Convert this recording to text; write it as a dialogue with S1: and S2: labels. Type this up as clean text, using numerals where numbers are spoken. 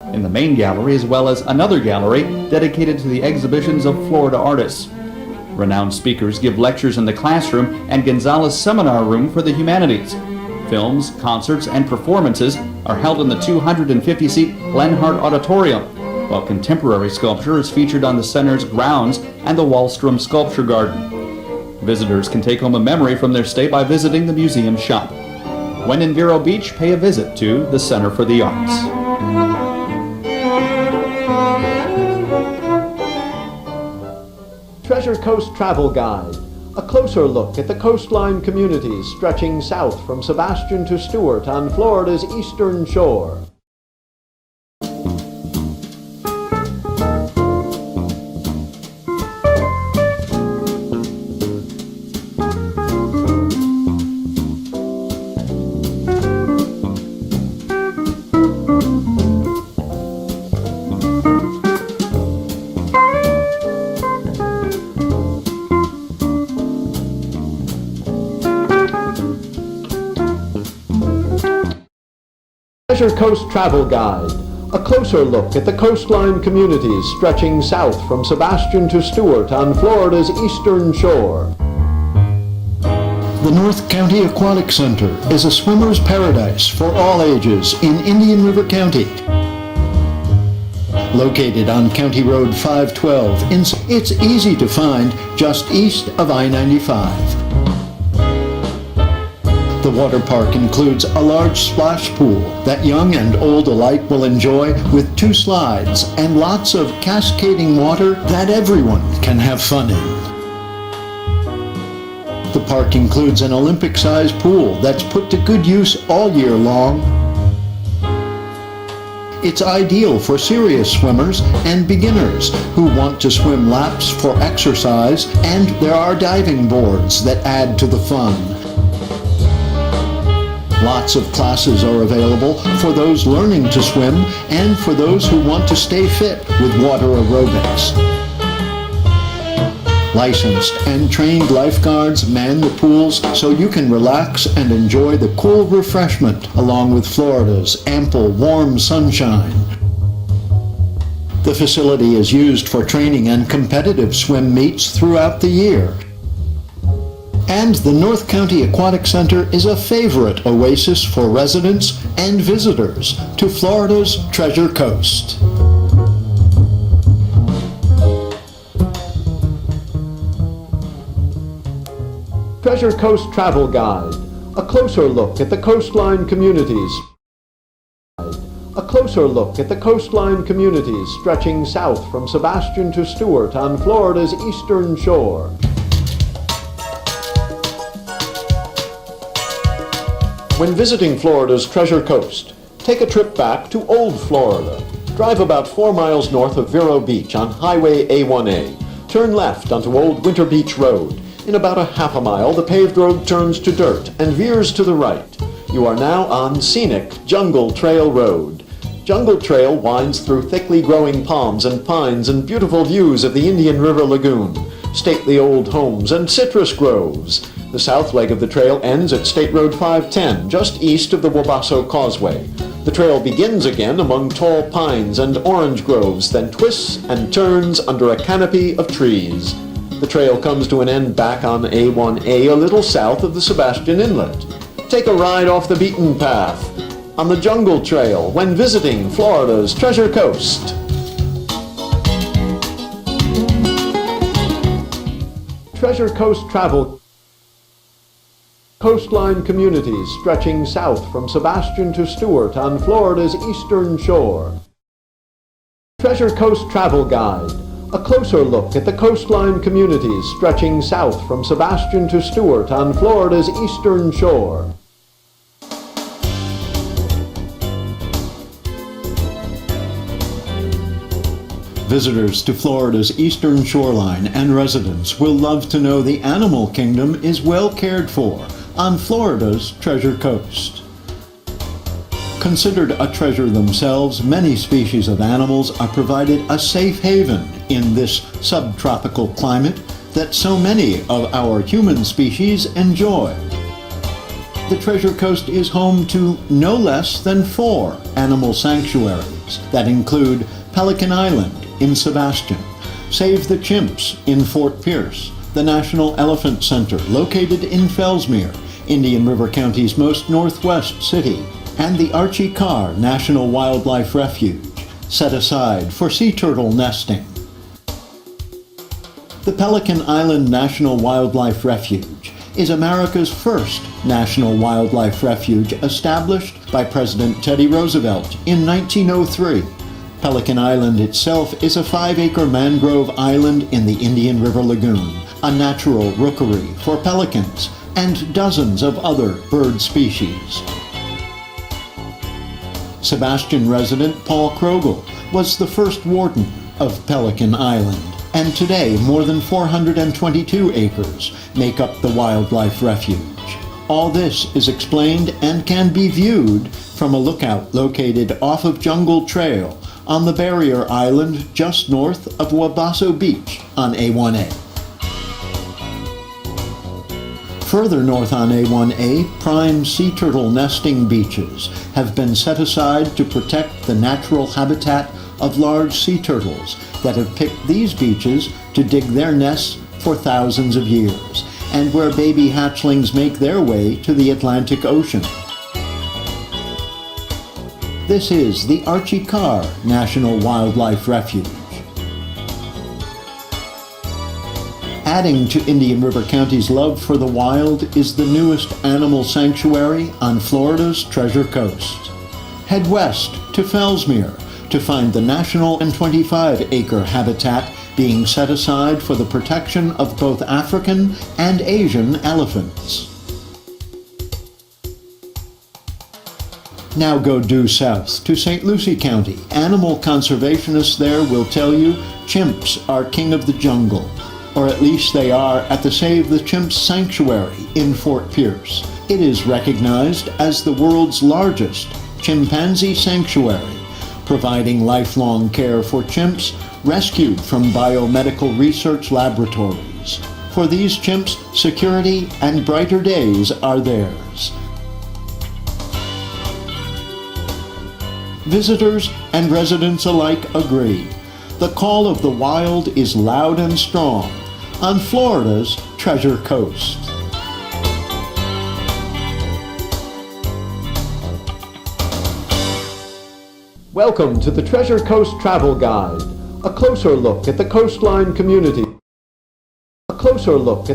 S1: in the main gallery, as well as another gallery dedicated to the exhibitions of Florida artists. Renowned speakers give lectures in the classroom and Gonzalez Seminar Room for the humanities. Films, concerts, and performances are held in the 250-seat Lenhart Auditorium, while contemporary sculpture is featured on the center's grounds and the Wallstrom Sculpture Garden. Visitors can take home a memory from their stay by visiting the museum shop. When in Vero Beach, pay a visit to the Center for the Arts.
S2: Treasure Coast Travel Guide. A closer look at the coastline communities stretching south from Sebastian to Stewart on Florida's eastern shore. Treasure Coast Travel Guide. A closer look at the coastline communities stretching south from Sebastian to Stewart on Florida's eastern shore.
S3: The North County Aquatic Center is a swimmer's paradise for all ages in Indian River County. Located on County Road 512, it's easy to find just east of I-95. The water park includes a large splash pool that young and old alike will enjoy, with 2 slides and lots of cascading water that everyone can have fun in. The park includes an Olympic-sized pool that's put to good use all year long. It's ideal for serious swimmers and beginners who want to swim laps for exercise, and there are diving boards that add to the fun. Lots of classes are available for those learning to swim and for those who want to stay fit with water aerobics. Licensed and trained lifeguards man the pools so you can relax and enjoy the cool refreshment along with Florida's ample, warm sunshine. The facility is used for training and competitive swim meets throughout the year. And the North County Aquatic Center is a favorite oasis for residents and visitors to Florida's Treasure Coast.
S2: Treasure Coast Travel Guide. A closer look at the coastline communities. A closer look at the coastline communities stretching south from Sebastian to Stewart on Florida's eastern shore. When visiting Florida's Treasure Coast, take a trip back to Old Florida. Drive about 4 miles north of Vero Beach on Highway A1A. Turn left onto Old Winter Beach Road. In about a half a mile, the paved road turns to dirt and veers to the right. You are now on scenic Jungle Trail Road. Jungle Trail winds through thickly growing palms and pines and beautiful views of the Indian River Lagoon, stately old homes and citrus groves. The south leg of the trail ends at State Road 510, just east of the Wabasso Causeway. The trail begins again among tall pines and orange groves, then twists and turns under a canopy of trees. The trail comes to an end back on A1A a little south of the Sebastian Inlet. Take a ride off the beaten path on the Jungle Trail when visiting Florida's Treasure Coast. Treasure Coast Travel. Coastline communities stretching south from Sebastian to Stewart on Florida's eastern shore. Treasure Coast Travel Guide. A closer look at the coastline communities stretching south from Sebastian to Stewart on Florida's eastern shore.
S3: Visitors to Florida's eastern shoreline and residents will love to know the animal kingdom is well cared for on Florida's Treasure Coast. Considered a treasure themselves, many species of animals are provided a safe haven in this subtropical climate that so many of our human species enjoy. The Treasure Coast is home to no less than 4 animal sanctuaries. beaches that include Pelican Island in Sebastian, Save the Chimps in Fort Pierce, the National Elephant Center located in Fellsmere, Indian River County's most northwest city, and the Archie Carr National Wildlife Refuge, set aside for sea turtle nesting. The Pelican Island National Wildlife Refuge is America's first national wildlife refuge established by President Teddy Roosevelt in 1903. Pelican Island itself is a 5-acre mangrove island in the Indian River Lagoon, a natural rookery for pelicans and dozens of other bird species. Sebastian resident Paul Krogel was the first warden of Pelican Island, and today more than 422 acres make up the wildlife refuge. All this is explained and can be viewed from a lookout located off of Jungle Trail on the barrier island just north of Wabasso Beach on A1A. Further north on A1A, prime sea turtle nesting beaches have been set aside to protect the natural habitat of large sea turtles that have picked these beaches to dig their nests for thousands of years, and where baby hatchlings make their way to the Atlantic Ocean. This is the Archie Carr National Wildlife Refuge. Adding to Indian River County's love for the wild is the newest animal sanctuary on Florida's Treasure Coast. Head west to Fellsmere to find the national and 25-acre habitat being set aside for the protection of both African and Asian elephants. Now go due south to St. Lucie County. Animal conservationists there will tell you chimps are king of the jungle, or at least they are at the Save the Chimps Sanctuary in Fort Pierce. It is recognized as the world's largest chimpanzee sanctuary, providing lifelong care for chimps rescued from biomedical research laboratories. For these chimps, security and brighter days are theirs. Visitors and residents alike agree. The call of the wild is loud and strong on Florida's Treasure Coast.
S2: Welcome to the Treasure Coast Travel Guide, a closer look at the coastline community. A closer look at